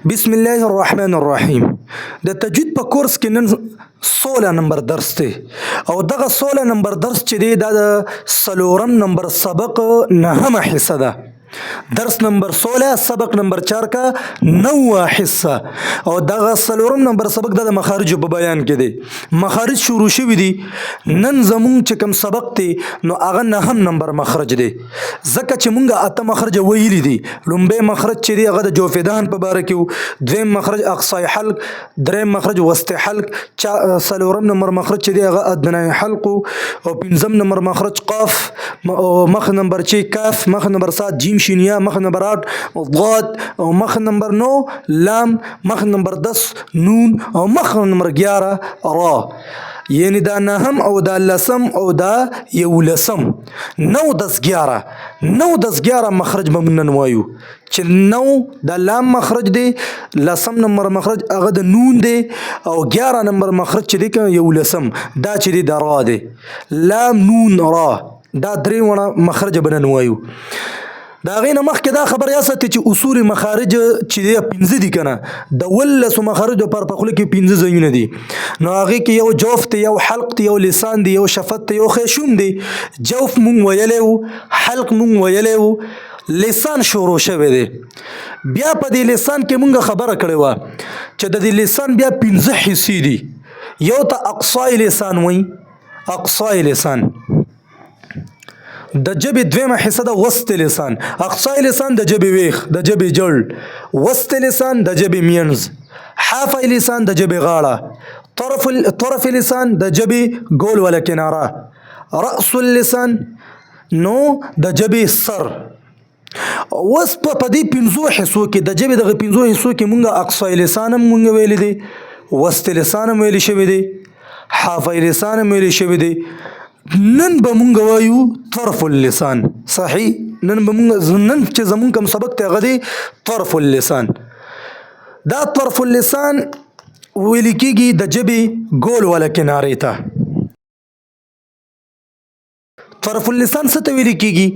بسم الله الرحمن الرحیم. د تجوید په کورس کې نن 16 نمبر درس دی او دغه 16 نمبر درس چې دی دا د 4 نمبر سبق 9 حصہ ده. درس نمبر 16 سبق نمبر 4 کا 9 حصہ او دغه 4 نمبر سبق د مخارج په بیان کې دی. مخارج شروع شوی دي نن زمون چې کوم سبق دی نو هغه 9 نمبر مخرج دی ځکه چې مونږه اته مخرج ویلی دي. لومبه مخرج چې دی هغه د جوفدان په باره کې، دویم مخرج اقصای حلق، دریم مخرج وسط حلق، 4 نمبر مخرج چې دی هغه ادنای حلق او 5 نمبر مخرج قاف، مخ نمبر 6 کاف، مخ نمبر 7 جیم شینیا، مخ نمبر 8 ضاد او مخ نمبر 9 لام، مخ نمبر 10 نون او مخ نمبر 11 را. یعنی دا 9 او دا 10 او دا 11 9 10 11 9 10 11 مخرج به من وایو چې 9 د لام مخرج دی، 10 نمبر مخرج هغه د نون دی او 11 نمبر مخرج چې دی که 11 دا چې دی د را دی. لام نون را دا درې وړه مخرج به نن وایو. دا غینه مخکې دا خبر یاسته چې اصول مخارج چې دی 15 دي کنه، د ولس مخارج پر پخله کې 15 ځایونه دي. نو هغه کې یو جوف ته، یو حلق ته، یو لسان دی، یو شفت ته، یو خیشوم دی. جوف مونږ ویلی وو، حلق مونږ ویلی وو، لسان شروع شوی دی. بیا په دې لسان کې مونږ خبره کړې وه چې د دې لسان بیا 15 حصې دي. یو ته اقصای لسان وایي، اقصای لسان. د جبې دویمه حصه د وسط لسان. اقصای لسان د جبې ویخ، د جبې جړ، وسط لسان د جبې مینز، حافی لسان د جبې غاړه، طرف لسان د جبې ګول ولا کناره، رأس اللسان نو د جبې سر. وس په دې 15 حصو کې د جبې دغه 15 حصو کې مونږه اقصای لسان هم مونږ ویلی دی، وسط لسان هم ویلی شوی دی، حافی لسان هم ویلی شوی دی. نن به مونږ وایو طرف اللسان. صحیح، نن به مونږ نن چې زمون کوم سبق ته غدي طرف اللسان. دا طرف اللسان ویل کېږي د جبې ګول ولا کنارې ته. طرف اللسان څه ته ویل کېږي؟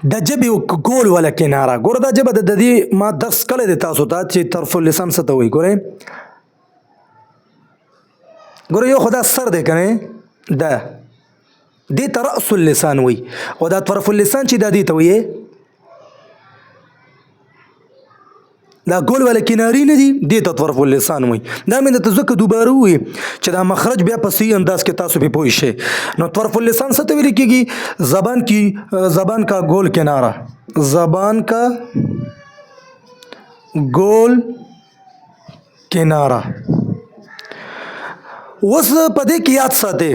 د جبې ګول ولا کناره. ګوره دا جبه د دې ما درس کړی دی تاسو ته چې طرف اللسان څه ته وایي. ګوره یو خو دا سر دی که نه، دا دې ته رأس اللسان وی او دا طرف اللسان چې دا دې ته وی دا ګول ولا کناری نه دی، دې ته طرف اللسان وی. دا مې درته ځکه دوباره وی چې دا مخرج بیا په صحیح انداز کې تاسو پې پوه شئ. نو طرف اللسان څه ته ویل کېږي؟ زبان کا گول کنارہ، زبان کا گول کنارہ. اوس په دې کې یاد ساتئ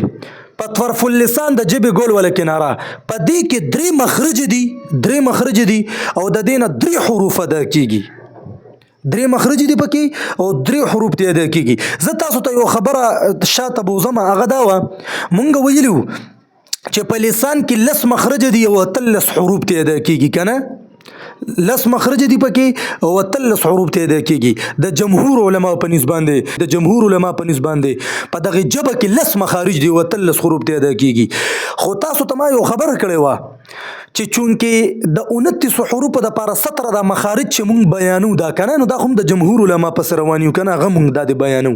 په طرف اللسان د جبې ګول ولا کناره په دې کې 3 مخرج دي، 3 مخرج دي او د دې نه 3 حروف ادا کېږي. 3 مخرج دي پکې او 3 حروف ته ادا کېږي. زه تاسو ته یو خبره شاته بوزم، هغه دا وه مونږ ویلي وو چې په لسان کې 10 مخرج دي او 13 حروف ته ادا کېږي که نه، 10 مخرج دي پکې او 13 حروف ته ادا کېږي. د جمهور علما په نسبت باندې، د جمهور علما په نسبت باندې په دغه جبه کې 10 مخارج دي او 13 حروف ته ادا کېږي. خو تاسو ته ما یو خبر کړی وه چې چونکې د 29 حروف د پاره 17 د مخارج چې مونږ بیانو دا کنه، نو دا هم د جمهور علما پس روانیو کنه، هغه مونږ دا بیانو.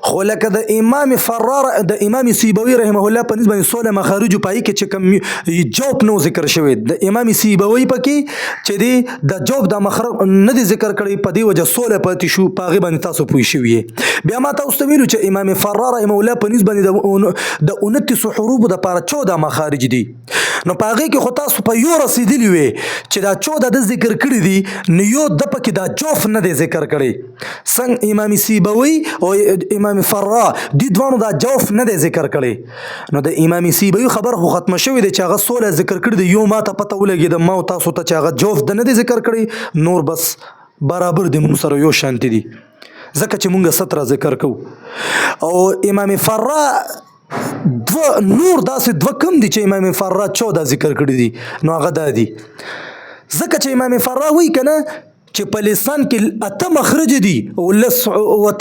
خو لکه د امام فرار، د امام سیبوی رحمه الله په نسبت 16 مخارج پای کې چې کوم جواب نو ذکر شوی، د امام سیبوی پکې چې دی د جواب د مخرج نه دی ذکر کړی، په دې وجه 16 پاتې شو. په هغې باندې تاسو پوه شوي. بیا ما تاسو ته ویلو چې امام فرار رحمه الله په نسبت د 29 حروف د پاره 14 مخارج دي. نو په هغې کې خو تاسو په یو رسېدلي وې چې دا 14 د ذکر کړي دي، نو یو د پکې دا جوف نه دی ذکر کړی. څنګه امام سیبوی او امام فرا دې دواړو دا جوف نه دی ذکر کړی. نو د امام سیبوی خبر خو ختمه شوې دی چې هغه 16 ذکر کړي دي. یو ما ته پته ولګېده ما تاسو ته چې هغه جوف د نه دی ذکر کړی، نور بس برابر دي مونږ سره یو شانتي دي ځکه چې مونږ 17 ذکر کوو. او امام فرا نور داسې 2 کم دي چې امام فرا 14 ذکر کړي دي، نو هغه دا دي ځکه چې امام فرا وایي که نه چې په لسان کې 8 مخرج دي او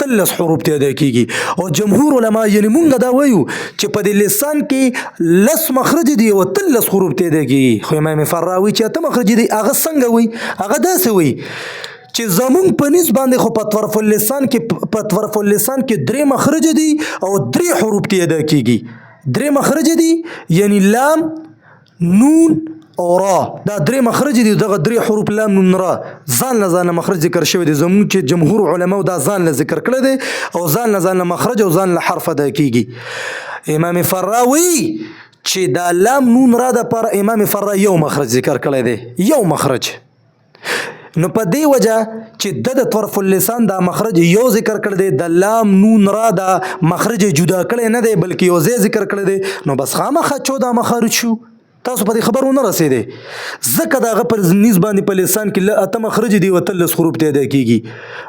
13 حروف ته ادا کېږي. او جمهور علما یعنی مونږ دا وایو چې په دې لسان کې 10 مخرج دي او 13 حروف ته ادا کېږي. خو امام فرا وایي چې 8 مخرج دي. هغه څنګه وایي؟ هغه داسې وایي چې زمونږ په نس باندې خو په طرف اللسان کې درې مخرج دي او درې حروف تی ادا کیږي. درې مخرج دي یعنی لام، نون او را. دا درې مخرج دي. دغه درې حروف لام، نون، را ځان له مخرج ذکر شوی دي. زمونږ چې جمهور علماو دا ځان له ذکر کړی دی او ځان له مخرج او ځان له حرف ادا کیږي. امام فراوی چې دا لام، نون، را د پر امام فرا یو مخرج ذکر کړی دی، یو مخرج. نو په دې وجه چې د طرف اللسان دا مخرج یو ذکر کړی دی، د لام، نون، را دا مخرج جدا کړی نه دی بلکې یو ځای ذکر کړی دی، نو بس خامخا 14 مخارج شو. تاسو په دې خبرو نه رسیدئ. ځکه دغه پر نیز باندې په لسان کې اته مخرج دي او 13 حروف ته ادا کیږي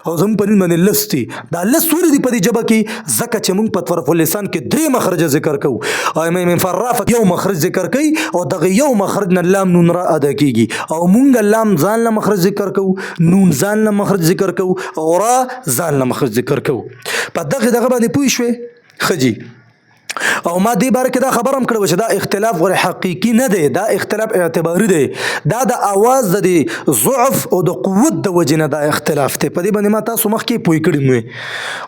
او زموږ په نیز باندې لس دي. دا لس ولې دي په دې ژبه کې؟ ځکه چې موږ په طرف اللسان کې درې مخرج ذکر کوو او امام فراف یو مخرج ذکر کوي او دغه یو مخرج نه لام، نون، را ادا کیږي او موږ لام ځان له مخرج ذکر کوو، نون ځان له مخرج ذکر کوو او را ځان له مخرج ذکر کوو. په دغه باندې پوه شوې خجی؟ او ما دې باره کې دا خبر هم کړو چې دا اختلاف غیر حقیقي نه دی، دا اختلاف اعتباري دی. دا د اواز د ضعف او د قوت د وجې نه دا اختلاف دی. په دې باندې ما تاسو مخکې پوه کړي مې.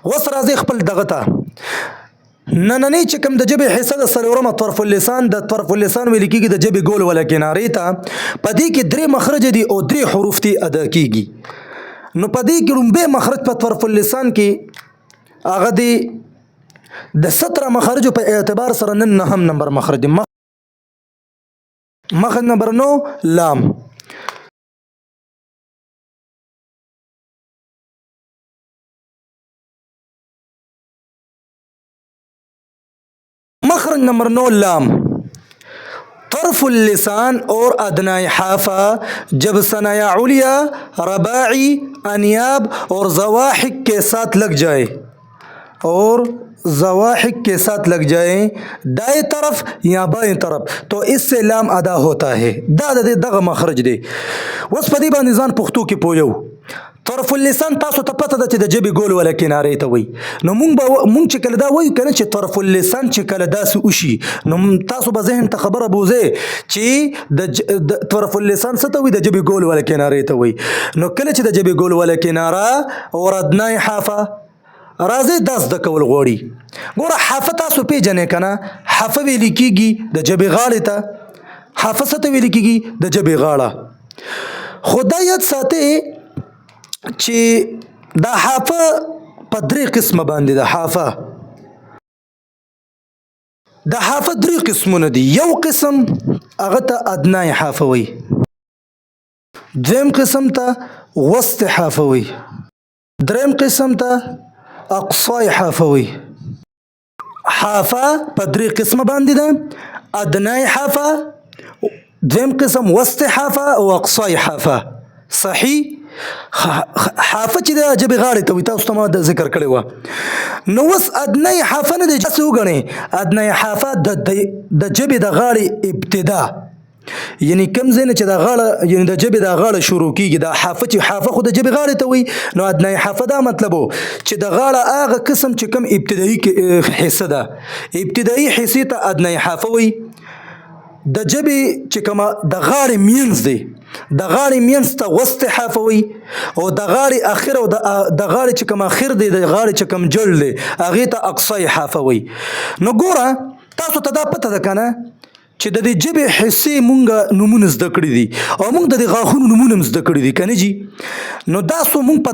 اوس راځئ خپل دغه ته نننی چې کوم د ژبې حصه د څلورمه طرف اللسان، د طرف اللسان ویل کېږي د ژبې ګول ولا کنارې ته. په دې کې درې مخرج دي او درې حروف تی ادا کېږي. نو په دې کې لومبی مخرج په طرف اللسان کې هغه دی د 17 مخارجو په اعتبار سره نن 9 نمبر مخرج. مخرج نمبر 9 لام. مخرج نمبر 9 لام. طرف اللسان اور ادنائی حافہ جب ثنایا علیا، رباعی، انیاب اور زواحق کے ساتھ لگ جائے دائیں طرف یا بائیں طرف تو اس سے لام ادا ہوتا ہے. دا دغه مخرج دی. اوس په دې باندې ځان پښتو کې پویو. طرف اللسان تاسو ته پته ده چې د ژبې ګول ولا کنارې ته وایي. نو مونږ چې کله دا وایو کنه چې طرف اللسان چې کله داسې وشي نو تاسو به ذهن ته خبره بوځئ چې د طرف اللسان څه ته وایي؟ د ژبې ګول ولا کنارې ته وایي. نو کله چې د ژبې ګول ولا کناره اور ادنای حافه راځي داس د کول غوړي. ګوره حافه تاسو پیژنې کنه، حافه ویل کېږي د ژبې غاړې ته. حافه څه ته ویل کېږي؟ د ژبې غاړه. خو دا یاد ساتئ چې دا حافه په درې قسمه باندې ده. حافه درې قسمونه دي. یو قسم هغه ته ادنای حافه وي، دویم قسم ته وسط حافه وي، دریم قسم ته اقصای حافه وي. حافه په درې قسمه باندې ده: ادنای حافه، دویم قسم وسط حافه او اقصای حافه. صحیح؟ حافه چې د ژبې غاړې ته وي تاسو ته ما ذکر کړی و. نو اوس ادنای حافه نه دی چې وګڼئ. ادنای حافه د ژبې د غاړې ابتدا، یعنی کم ځای نه چې د غاړه یعنی د ژبې د غاړه شروع کېږي. دا حافه چې حافه خو د ژبې غاړې ته وي، نو ادنای حافه دا مطلب و چې د غاړه هغه قسم چې کم ابتدایي حصه ده، ابتدایي حصې ته ادنای حافه وي. د ژبې چې کومه د غاړې مینځ دی، د غاړې مینځ ته وسط حافه وي او د غاړې اخر او د غاړې چې کوم اخر دی، د غاړې چې کوم جړ دی هغې ته اقصای حافه وي. نو ګوره تاسو ته دا پته ده کنه چې د دې ژبې حصې مونږ نومونه زده کړي دي او مونږ د دې غاښونو نومونه هم زده کړي دي که نه جي؟ نو دا څو مونږ په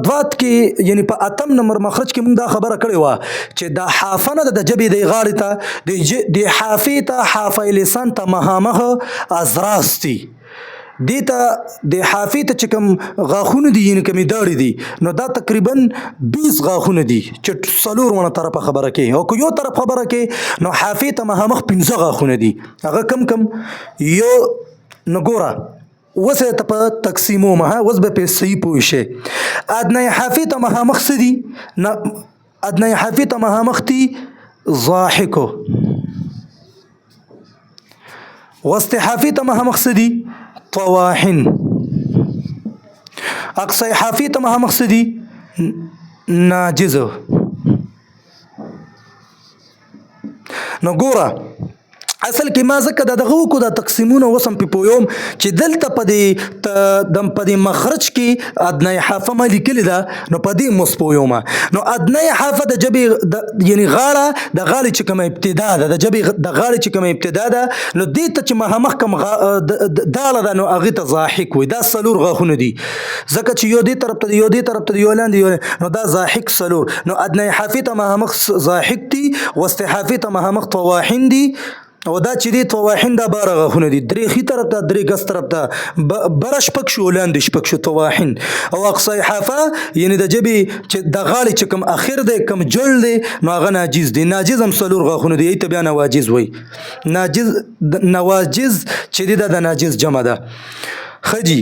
دوات کې یعنی په اتم نمبر مخرج کې مونږ دا خبره کړې وه چې دا حافه نه ده د ژبې د غاړې ته، د حافې ته حافه لسان ته مخامخ ازراس دي. دې ته د حافې ته چې کوم غاښونه دي یعنې کومې داړې دي نو دا تقریبا 20 غاښونه دي چې څلور ونه طرفه خبره کوي او که یو طرف خبره کوي نو حافې ته مخامخ 15 غاښونه دي. هغه کم یو. نو ګوره اوس یې ته په تقسیموم، اوس به پې صحیح پوه شئ. ادنای حافې ته مخامخ څه دي؟ ادنای حافې ته مخامخ دي ضاحکو. وسط حافې ته مخامخ څه دي؟ طواحن. اقصای حافې ته مخامخ څه دي؟ ناجزه. نو ګوره اصل کې ما ځکه دغه وکړو دا تقسیمونه اوس هم پې پوهوم چې دلته په دې مخرج کې ادنی حافه ما لیکلې ده نو په دې اوس پوهوم. نو ادنی حافه د ژبې یعنې غاړه د غاړې چې کومه ابتدا ده د ژبې د غاړې چې کومه ابتدا ده نو دې ته چې مخامخ کوم داړه ده نو هغې ته ضاحک وي. دا څلور غاښونه دي ځکه چې یو دې طرف ته دی یو دې طرف ته دی یو لاندې نو دا ضاحک څلور. نو ادنی حافې ته مخامخ ضاحک دي، وسط حافې ته مخامخ طواحین دي، او دا چې دی طواحین دا باره غاښونه دي، درې ښي طرف ته درې ګس طرف ته بره شپږ شو لاندې شپږ شو طواحین. او اقصی حافه یعنې د ژبې چې د غاړې چې کوم اخر دی کوم جل دی نو هغه ناجیز دی. ناجیز هم څلور غاښونه دي، ته بیا نواجز وایي. نواجز چې دی دا د ناجیز جمع ده. ښه جي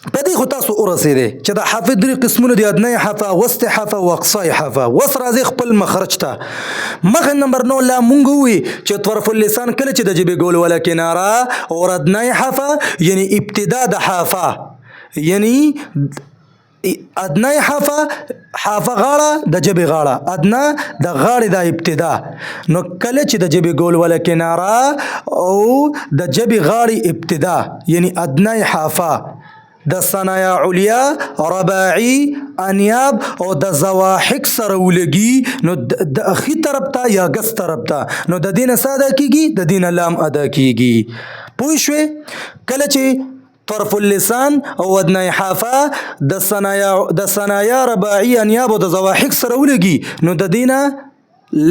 په دې خو تاسو ورسېدی چې د حافې درې قسمونه دي، ادنی حافه، وسط حافه او اقصی حافه. اوس راځئ خپل مخرج ته. مخ نمبر 9 لا مونږ ووایي چې طرف اللسان کله چې د ژبې ګول ولا کناره او ادنی حافه یعنې ابتدا د حافه، یعنی ادنی حافه غاړه د ژبې غاړه، ادنا د غاړې د ابتدا. نو کله چې د ژبې ګول ولا کناره او د ژبې غاړې ابتدا یعنی ادنی حافه د ثنایا علیا، رباعي، انیاب او د زواحق سره ولګي نو د اخی طرف ته یا ګس طرف ته نو د دې نه څه ادا کیږي؟ د دې نه لام ادا کیږي. پوه شوې؟ کله چې طرف اللسان او ادنی حافه د ثنایا، رباعي، انیاب او د زواحق سره ولګي نو د دې نه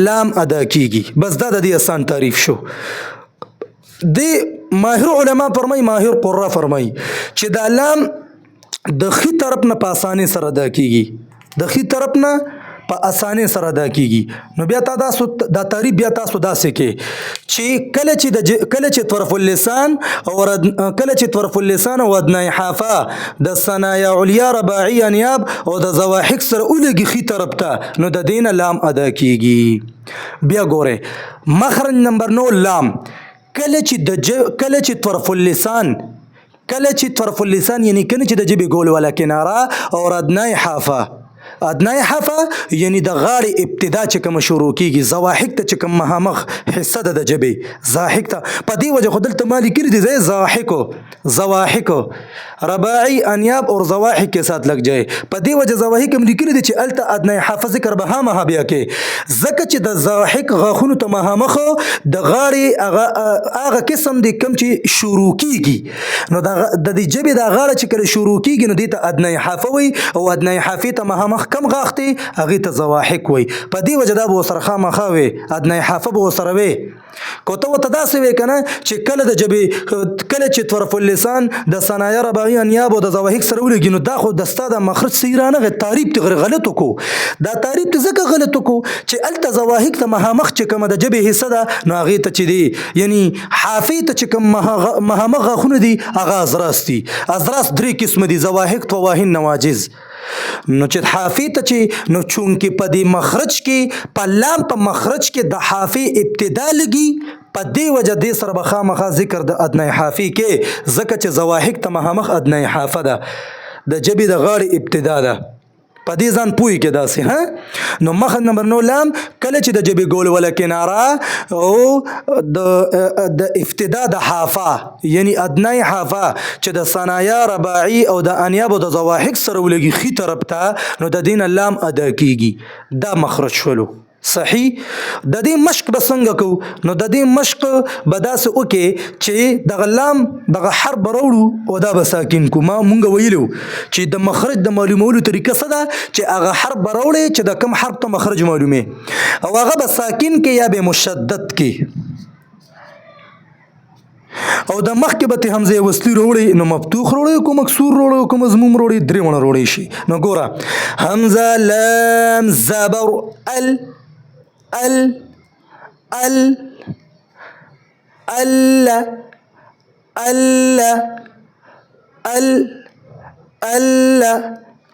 لام ادا کیږي. بس دا د دې آسان تعریف شو. دی ماهر علما فرمای، ماهر قرا فرمای چې دا لام د خي طرف نه په اسانۍ سره ادا کیږي، د خي طرف نه په اسانۍ سره ادا کیږي. نو بیا تاسو دا تعریف بیا تاسو داسې کې چې کله چې طرف اللسان او کله چې طرف اللسان او ادنی حافه د ثنایا علیا، رباعي، انیاب او د زواحق سره ولګي خي طرف ته نو د دې نه لام ادا کیږي. بیا ګوره مخرج نمبر 9 لام. کله چې طرف اللسان یعنی کله چې د ژبې ګول ولا کناره او ادنی حافه یعنی د غاړې ابتدا چې کوم شروع کیږي، زواحق ته چې کوم مخامخ حصه ده د ژبې زاحق ته. په دې وجه خو دلته ما لیکلي دي زي زواحق، رباعي، انیاب اور زواحق کے ساتھ لگ جائے. په دې وجه زواحق هم لیکلي دي چې الته ادنی حافه ذکر به مها بیا کې ځکه چې د زواحق غاښونو ته مخامخ د غاړې هغه قسم دي کوم چې شروع کیږي. نو د دې ژبې د غاړه چې کله شروع کیږي نو دې ته ادنی حافه وي او ادنی حافې ته مخامخ کم غاښ دی هغې ته زواحق وي. په دې وجه دا به ورسره خامخا وي، ادنی حافه به ورسره وي. که ته ورته داسې وی که نه چې کله د ژبې کله چې طرف اللسان د ثنایا، رباعي، انیاب او د زواحق سره ولګي نو دا خو د ستا د مخرج صحیح رانغی، تعریف ته غلط وکړو. دا تعریف ته ځکه غلط وکړو چې هلته زواحق ته مخامخ چې کومه د ژبې حصه ده نو هغې ته چې دی یعنی حافې ته چې کوم مخامخ غاښونه دي هغه اضراس دي. اضراس درې قسمه دي، زواحق، طواحین، نواجز. نو چې حافې ته چې نو چونکې په دې مخرج کې په لام په مخرج کې د حافې ابتدا لګي په دې وجه دې سره به خامخا ذکر د ادنی حافې کې ځکه چې زواحق ته مخامخ ادنی حافه ده، د ژبې د غاړې ابتدا ده. په دې ځان پوهی کې داسې نو مخ نمبر 9 لام کله چې د ژبې ګول ولا کناره او د ابتدا د حافه یعنی ادنی حافه چې د ثنایا، رباعي او د انیاب او د زواحق سره ولګي خي طرف ته نو د دین لام ادا کیږي. دا مخرج شولو صحیح. د دې مشق به څنګه کوو؟ نو د دې مشق به داسې وکې چې دغه لام دغه حرف به راوړو او دا به ساکن کو. ما مونږ ویلو چې د مخرج د معلومولو طریقه څه ده چې هغه حرف به راوړې چې د کوم حرف ته مخرج معلومې او هغه به ساکن کې یا به مشدد کې او د مخ کې به ته حمزه وصلی وروړي نو مفتوح وروړي کو مکسور وروړي کو مضموم وروړي درې ونه وروړي شي. نو ګوره حمزه، لام، زبر،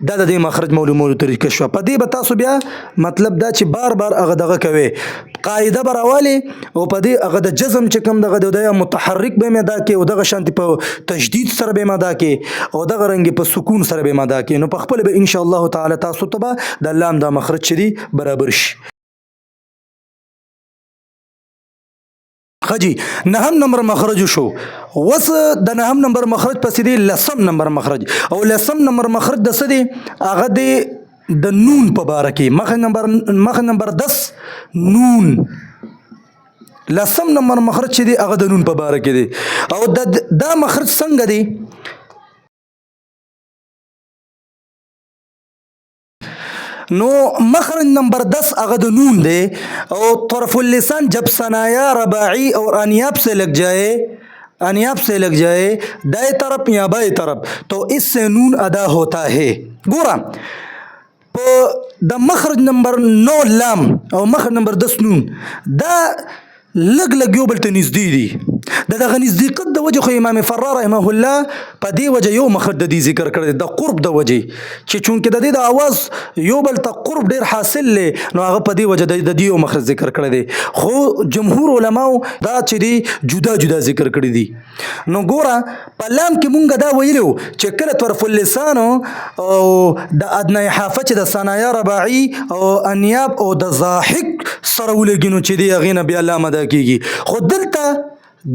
دا د دې مخرج معلومولو طریقه شوه. په دې به تاسو بیا مطلب دا چې بار بار هغه دغه کوي قاعده به راولي او په دې هغه د جزم چې کوم دغه د متحرک به مې ادا کې او دغه شانتي په تشدید سره به مې ادا کې او دغه رنګ په سکون سره به مې ادا کې. نو په خپل به ان شاء الله تعالی تاسو ته به د لام د مخرج شری برابر شي. خجی نهم نمبر مخرج شو. وس د نهم نمبر مخرج پسې دی لسم نمبر مخرج، او لسم نمبر مخرج د څه دی؟ هغه دی د نون په باره کې. مخ نمبر 10 نون، لسم نمبر مخرج چې دی هغه د نون په باره کې دی. او دا مخرج څنګه دی؟ نو مخرج نمبر 10 هغه د نون دی، او طرف اللسان جب ثنایا رباعی اور انیاب سے لگ جائے دائیں طرف یا بائیں طرف تو اس سے نون ادا ہوتا ہے. ګوره په د مخرج نمبر 9 لام او مخرج نمبر 10 نون دا لګ یو بل ته نږدې دي. د دغه نزدېکت د وجې خو امام فرار رحمه الله په دې وجه یو مخرج د دې ذکر کړی د قرب د وجې، چې چونکې د دې د اواز یو بل ته قرب ډیر حاصل دی نو هغه په دې وجه د دې یو مخرج ذکر کړی دی. خو جمهور علماو دا چې دی جدا جدا ذکر کړی دي. نو ګوره په لام کې مونږ دا ویلو چې کله طرف اللسان او د ادنای حافه چې د ثنایا رباعي او انیاب او د ضاحک سره ولګي نو چې دی هغې نه بیا لام ادا کېږي. خو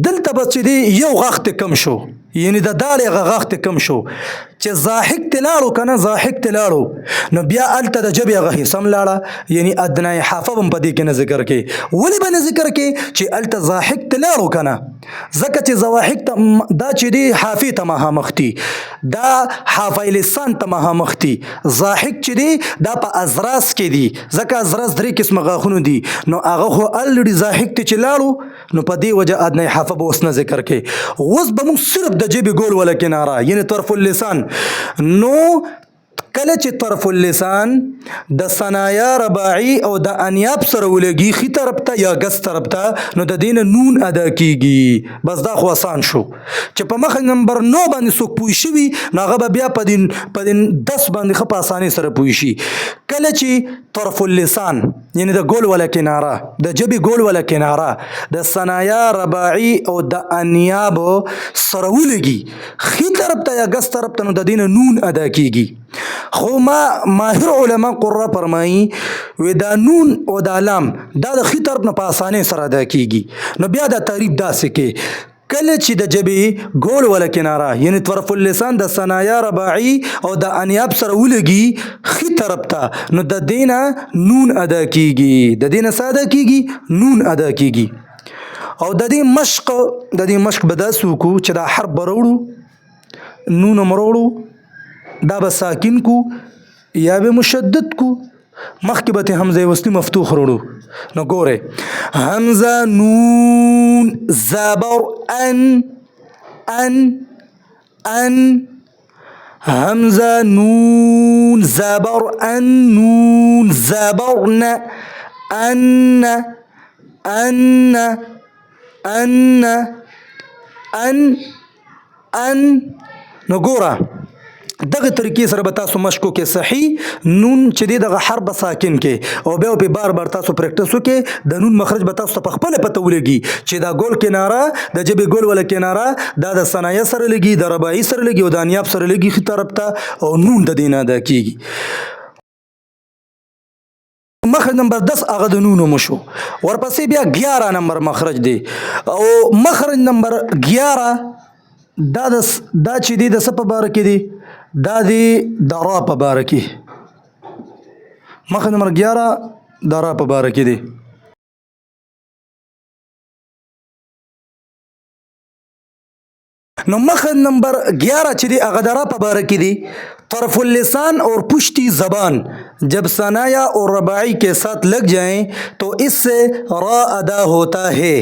دلته به چې دی یو غاښ ته کم شو، یعنی د دال هغه غاښ ته کم شو چې ضاحک ته لاړو که نه ضاحک ته لاړو نو بیا هلته د ژبې هغه حصه هم لاړه، یعنی ادنای حافه به هم په دې کې نه ذکر کې. ولې به نه ذکر کې چې هلته ضاحک ته لاړو که نه؟ ځکه چې ضواحک ته دا چې دی حافې ته مخامخ دي، دا حافه لسان ته مخامخ دي. ضاحک چې دی دا په ازراس کې دي، ځکه ازراس 3 قسمه غاښونه دي، نو هغه خو الریډي ضاحک ته چې لاړو نو په دې وجه ادنای حافه به اوس نه ذکر کې. اوس به موږ صرف د جبې ګول ولا کناره یعنی طرف اللسان. نو کله چې طرف اللسان د ثنایا رباعي او د انیاب سره ولګي خي طرف ته یا ګس طرف ته نو د دې نه نون ادا کیږي. بس دا خو آسان شو چې په مخ نمبر 9 باندې څوک پوه شوي نو هغه به بیا په دین 10 باندې ښه په اسانۍ سره پوه شي. کله چې طرف اللسان یعنی د ګول ولا کناره د جبې ګول ولا کناره د ثنایا رباعي او د انیاب سره ولګي خي طرف ته یا ګس طرف ته نو د دې نه نون ادا کیږي. خو ما ماهر علما قره فرمایي و دا نون او دا لام دا د خي طرف نه په اسانۍ سره ادا کیږي. نو بیا دا تعریف داسې کې کله چې د جبې ګول ولا کناره یعنی طرف اللسان د ثنایا رباعي او د انیاب سره ولګي خي طرف ته نو د دینه نون ادا کیږي، د دینه ساده کیږي نون ادا کیږي. او د دې مشق به داسې وکړو چې دا حرف به راوړو نون مروړو دا به ساکن کو یا به مشدد کو، مخکې به حمزه وصلی مفتوح وروړو. نو ګوره حمزه نون زبر ان حمزه نون زبر نون زبرن ان. نو ګوره دغه طریقې سره به تاسو مشکو کې صحیح نون چې دی دغه حرف ساکن کې او بیا په بار تاسو پریکټیس وکړئ د نون مخرج به تاسو په خپل پته ولګي چې دا ګول کناره د جبې ګول ولا کناره دا د ثنایا سره لګي د رباعي سره لګي او د انیاب سره لګي خي طرف ته او نون د دینه ادا کیږي. مخرج نمبر 10 هغه د نون مشو. ورپسې بیا 11 نمبر مخرج دی او مخرج نمبر 11 دا چې دی د څه په باره کې دی؟ دا دی د را په باره کې. مخرج نمبر 11 د را په باره کې دی. نو مخرج نمبر 11 چې دی هغه د را په باره کې دی. طرف اللسان اور پشتی زبان جب ثنایا اور رباعی کے ساتھ لگ جائیں تو اس سے را ادا ہوتا ہے.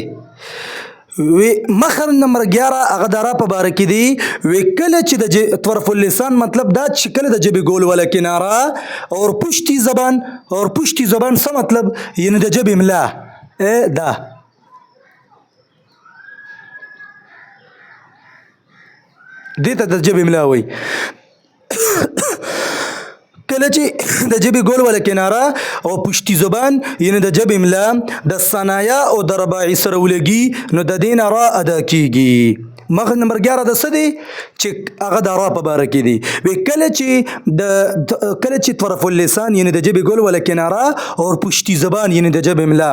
مخرج نمبر 11 هغه د را په باره کې دی. کله چې د طرف اللسان مطلب دا چې کله د جبې ګول ولا کناره اور پشتی زبان څه مطلب یعنی د جبې املا دا دې ته د جبې املا وایي. کله چې د جبې ګول ولا کناره او پشتی زبان یعنی د جبې املا د ثنایا او د رباعي سره ولګي نو د دین را ادا کیږي. مخرج نمبر 11 د څه دی چې هغه د را په باره کې دی. کله چې طرف اللسان یعنی د جبې ګول ولا کناره او پشتی زبان یعنی د جبې املا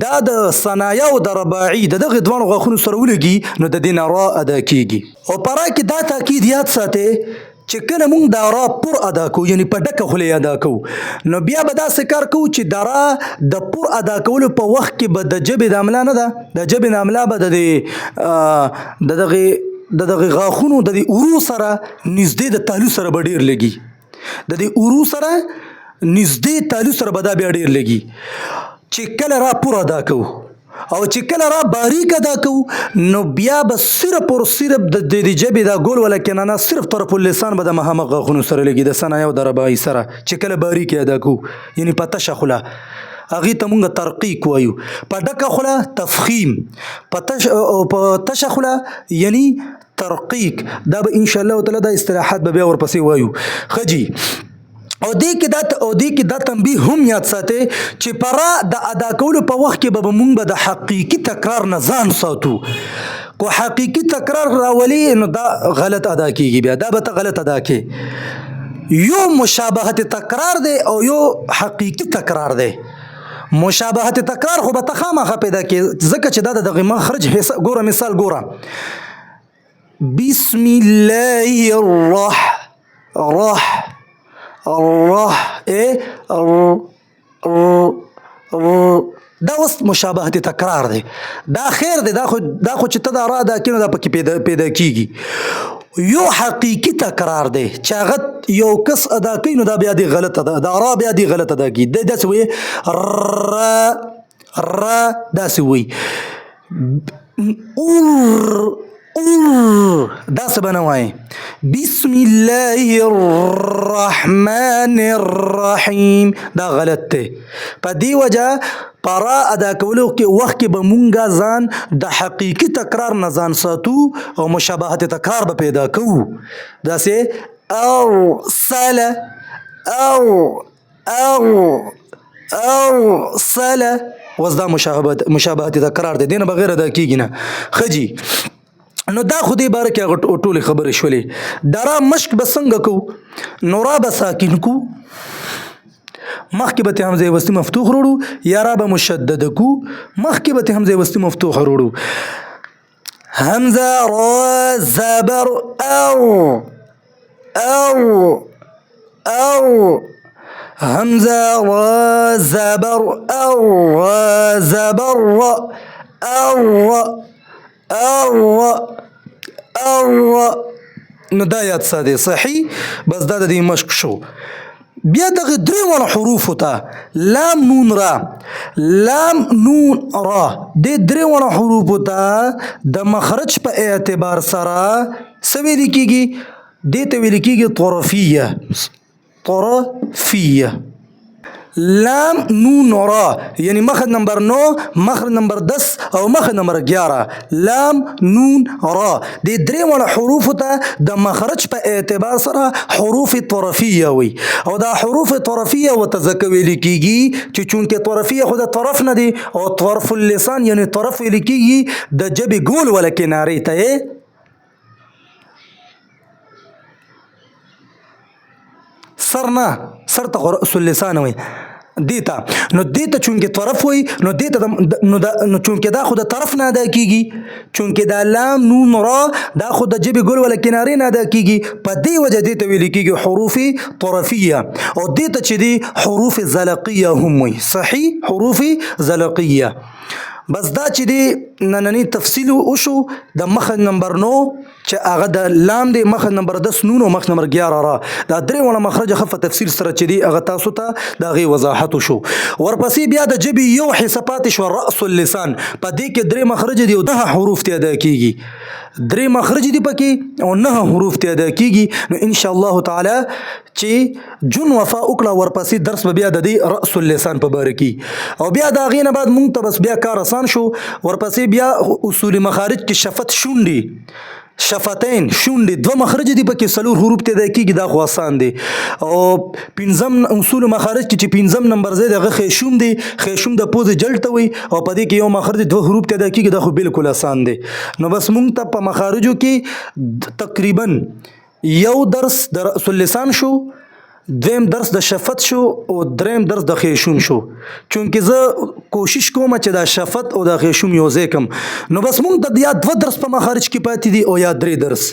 دا د ثنایا او د رباعي د دغه دوه غاښونو سره ولګي نو د دې نه را ادا کیږي. او په را کې دا تاکید یاد ساتئ چې کله موږ دا را پر ادا کوو یعنی په ډکه خولې ادا کوو نو بیا به داسې کار کوو چې دا را د پر ادا کولو په وخت کې به د ژبې د املا نه ده د ژبې د املا به د دغه غاښونو د ورو سره نږدې د تالو سره به ډېر لګي د دې ورو سره نږدې تالو سره به دا بیا ډېر لګي چې کله را پر ادا کوو او چې کله را باریک ادا کوو نو بیا به صرف اور صرف د ژبې دا ګول ولا کنانه صرف طرف اللسان به د مهمه غاښونو سره لګي د ثنایا او د رباعي سره چې کله باریک ادا کوو یعنی په تشه خوله هغې ته مونږ ترقیق وایو. په ډکه خوله تفخیم په تشه خوله یعنی ترقیق دا به انشاءالله تعالی دا اصطلاحات به بیا ورپسې وایو. ښه جی او دې کې دا تنبیه هم یاد ساتئ چې پرا د ادا کولو په وخت کې به مونږ به د حقیقي تکرار نه ځان ساتو کو حقیقي تکرار راولي نو دا غلط ادا کیږي بیا دا به ته غلط ادا کې یو مشابهت تکرار دی او یو حقیقي تکرار دی. مشابهت تکرار خو به ته خامخا پیدا کې ځکه چې دا د دغه مخرج ګوره مثال ګوره بسم الله دا اوس مشابهت تکرار دی دا خیر دی دا خو چې ته دا را ادا کړې نو دا پکې پیدا کیږي. یو حقیقي تکرار دی چې هغه یو کس ادا کوي نو دا بیا دی غلط ادا دا را بیا دی غلط ادا کیږي د داسې وایي را داسې وایي دا څه به نه وایي بسم الله الرحمن الرحیم دا غلط دی. په دې وجه په را ادا کولو کې وخت کې به مونږه ځان د حقیقي تکرار نه ځان ساتو او مشابهت تکرار به پیدا کوو داسې ارسل ارسل اوس دا مشابهت تکرار دی دې نه بغیر ادا کیږي نه. ښه جی نو دا خو دې باره کې هغه ټولې خبرې شولې دا را مشق به څنګه کوو نو را به ساکن کو مخکې به ته همزه وسطي مفتوح وروړو یا را به مشدده کو مخکې به ته همزه وسطي مفتوح وروړو همزه را زبر او همزه را زبر زبر نو دا یاد ساتئ صحیح بس دا د دې مشق شو. بیا دغه درې حروفو ته لام نون را دې درې حروفو ته د مخرج په اعتبار سره څه ویل کیږي دې ته ویل کیږي طرفیه لام نون را یعنی مخرج نمبر 9 مخرج نمبر 10 او مخرج نمبر 11 لام نون را دې درې حروف ته د مخرج په اعتبار سره حروف طرفیه وي او دا حروف طرفیه وتذکر ویل کیږي چې چونکه طرفیه خو د طرف نه دي او طرف اللسان یعنی طرف ویل کیږي د جبې ګول ولا کنارې ته سر نه سر ته رأس اللسان وي دیتا نو دیتا چونکه طرف وي نو دیتا نو چونکه دا خو د طرف نه ادا کیږي چونکه دا لام نون را دا خو د جبې ګول ولا کنارې نه ادا کیږي په دې وجه دیتا ویل کیږي حروف طرفیه او دیتا چې دی حروف زلقیه هم وي صحیح حروف زلقیه. بس دا چې دی نننی تفصیل وشو د مخرج نمبر 9 چې هغه د لام دی مخرج نمبر 10 نون او مخرج نمبر 11 را دا درې مخرج خفه تفصیل سره چې دی هغه تاسو ته د غي وضاحت شو. ورپسې بیا د جبې یو حسابات شو رأس اللسان په دې کې درې مخرج دی او 10 حروف ته ادا کیږي درې مخرج دی پکې او 9 حروف ته ادا کیږي. نو ان شاء الله تعالی چې جون وفا وکړه ورپسې درس به بیا د دې رأس اللسان په باره کې او بیا دا غینه بعد مونږ ته بس بیا کار آسان شو. ورپسې بیا اصول مخارج کې شفت شونډې شفتین شونډې دوه مخرج دي پکې څلور حروف ته ادا کیږي دا خو آسان دي او پنځم اصول مخارج کې چې پنځم نمبر زید هغه خیشوم دي خیشوم د پوز جلته وي او په دې کې یو مخرج دوه حروف ته ادا کیږي دا خو بالکل آسان دي. نو بس مونږ ته په مخارجو کې تقریبا یو درس د رأس اللسان شو دویم درس د شفت شو او دریم درس د خیشوم شو. چونکې زه کوشش کوم چې دا شفت او د خیشوم یو ځای کم. نو بس مونږ د یا 2 درس په مخارج کې پاتې دي او یا 3 درس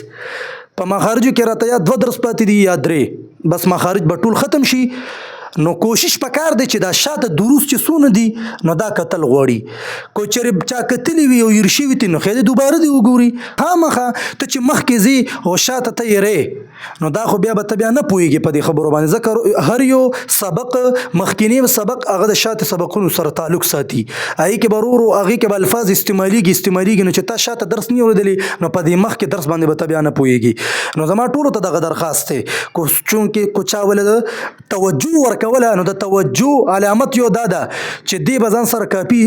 په مخارجو کې راته یا 2 درس پاتې دي یا 3. بس مخارج به ټول ختم شي. نو کوشش پکار دی چې دا شاته دروس چې څونه دي نو دا کتل غواړي. کو چېرې چا کتلی وي او هیر شوي دي نو خیر دوباره دی وګوري. خامخا ته چې مخکې ځې او شاته ته یې نو دا خو بیا به ته بیا نه پوهېږي په دې خبرو باندې. ځکه هر یو سبق مخکینی سبق هغه د شاته سبقونو سره تعلق ساتي. هغې کې به ورو ورو هغې کې به الفاظ استعمالېږي نو چې تا شاته درس نه اورېدلی نو په دې مخکې درس باندې به ته بیا نه پوهېږي. نو زما ټولو ته دغه درخواست دی چونکې کو چا ولې توجه ورکوله نو د توجه علامت یو دا ده چې دې به ځان سره کاپي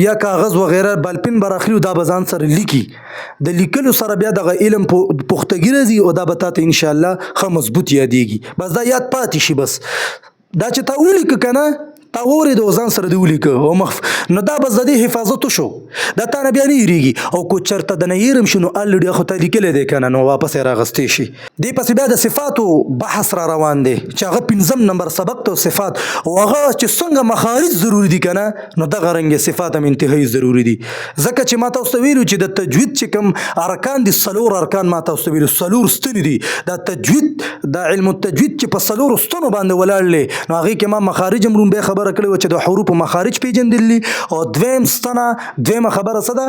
یا کاغذ وغیره بالپن به راخلي دا به ځان سره لیکي. د لیکلو سره بیا دغه علم پختګي راځي او دا به تا ته انشاءالله ښه مضبوط یادېږي. بس دا یاد پاتې شي. بس دا چې تا ولیکه که نه تا واورېده او ځان سره دې ولیکه او نو دا بس د دې حفاظت وشو. دا تا نه بیا نه هېرېږي. او که چېرته د نه هېرم شي نو الرېډي خو تا لیکلی دی که نه نو واپس یې راغستی شي. دې پسې بیا د صفاتو بحث را روان دی چې هغه 5 نمبر سبق ته صفات او هغه چې څنګه مخارج ضروري دي که نه نو دغه رنګې صفات هم انتهایي ضروري دي. ځکه چې ما تاسو ته ویلو چې د تجوید چې کوم ارکان دي 4 ارکان ما تاسو ته ویلو 4 ستنې دي. دا تجوید دا علم التجوید چې په 4 ستنو باندې ولاړ دی نو هغې کې ما مخارج هم لومبۍ خبره کړې وه چې د حروفو مخارج پیژندل دي. او دویمه خبره څه ده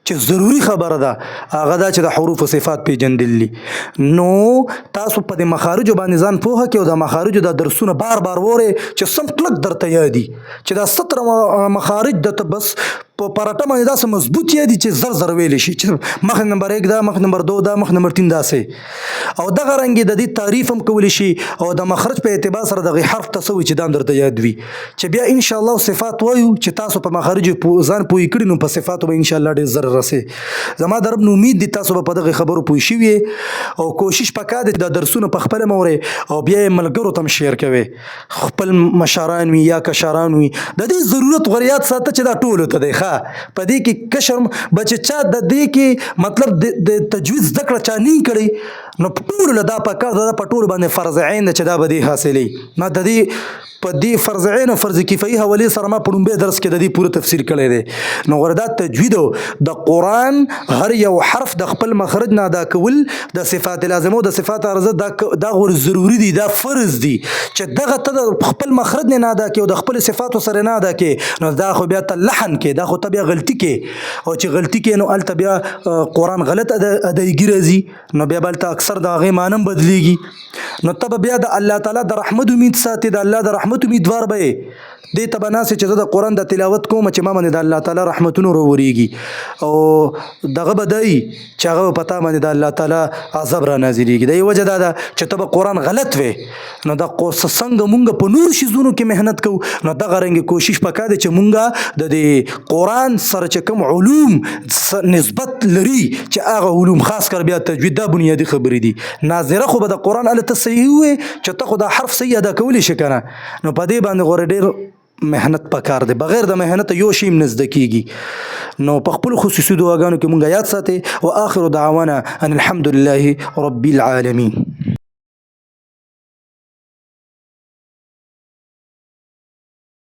چې ضروری خبره ده هغه دا چې د حروف صفات پیژندل دي. نو تاسو په دې مخارجو باندې ځان پوهه کړئ او د مخارجو د درسونه بار وورئ چې سم کلک درته یادي چې دا 17 مخارج درته بس په پراټه باندې داسې مضبوط یادي چې زر زر ویلی شي چې مخ نمبر 1 دا مخ نمبر 2 دا مخ نمبر 3 داسې. او دغه رنګې د دې تعریف هم کولی شي او د مخرج په اعتبار سره دغه حرف تسوي چې دا درته یاد وي چې بیا ان شاء الله صفات وایو چې تاسو په مخارج ځان پوي کړئ نو په صفاتو به ان شاء الله ډېر زر رسي. زما د رب نو امید دي تاسو په دغه خبرو پوي شوي او کوشش پکار دي د درسونه په خپل موري او بیا ملګرو ته شیر کوي. خپل مشران وي یا کشران وي د دې ضرورت غریات ساته چې دا ټول ته دی ښه په دې کې کشر بچ چا د دې کې مطلب د تجوید زده کړه چا نه کړی نو ټول له دا پکار دا په ټول باندې فرض عین چې دا به دې حاصلې نه د دې په دې فرض عین او فرض کفایي حوالې سره ما په لومبۍ درس کې د دې پوره تفسیر کړی دی. نو غوړه دا تجوید د قرآن هر یو حرف د خپل مخرج نه ادا کول د صفات لازمه او د صفات عارضه دا غوړ ضروری دي دا فرض دي چې دغه ته د خپل مخرج نه ادا کې او د خپل صفاتو سره نه ادا کې نو دا خو بیا ته لحن کې دا خو ته بیا غلطي کې او چې غلطي کې نو الته بیا قرآن غلط ادایګي راځي نو بیا بلته اکثر د هغې معنی هم بدلیږي. نو ته بیا د الله تعالی د رحمت امید ساتي د الله د رحمت امیدوار به دې ته به ناسې چې زه د قرآن د تلاوت کوم چې ما باندې د الله تعالی رحمتونو راورېږي او دغه به دی چې هغه په تا باندې د الله تعالی عذاب را نازلېږي. د یوه وجه دا ده چې ته به قرآن غلط وې نو د څنګه مونږ په نورو شیزونو کې محنت کوو نو دغه رنګې کوشش پکار دی چې مونږ د دې قرآن سره چې کوم علوم نسبت لري چې هغه علوم خاص کر بیا تجوید دا بنیادي خبرې دي. ناظره خو به د قرآن هله ته صحیح وې چې ته خو دا حرف صحیح ادا کولی شي که نه نو په دې باندې غوره ډېر محنت پکار دی. بغیر د محنت یو شی هم نه زده کېږي. نو په خپلو خصوصي دعاګانو کې مونږ یاد ساتئ. و آخر دعوانا ان الحمد لله رب العالمین.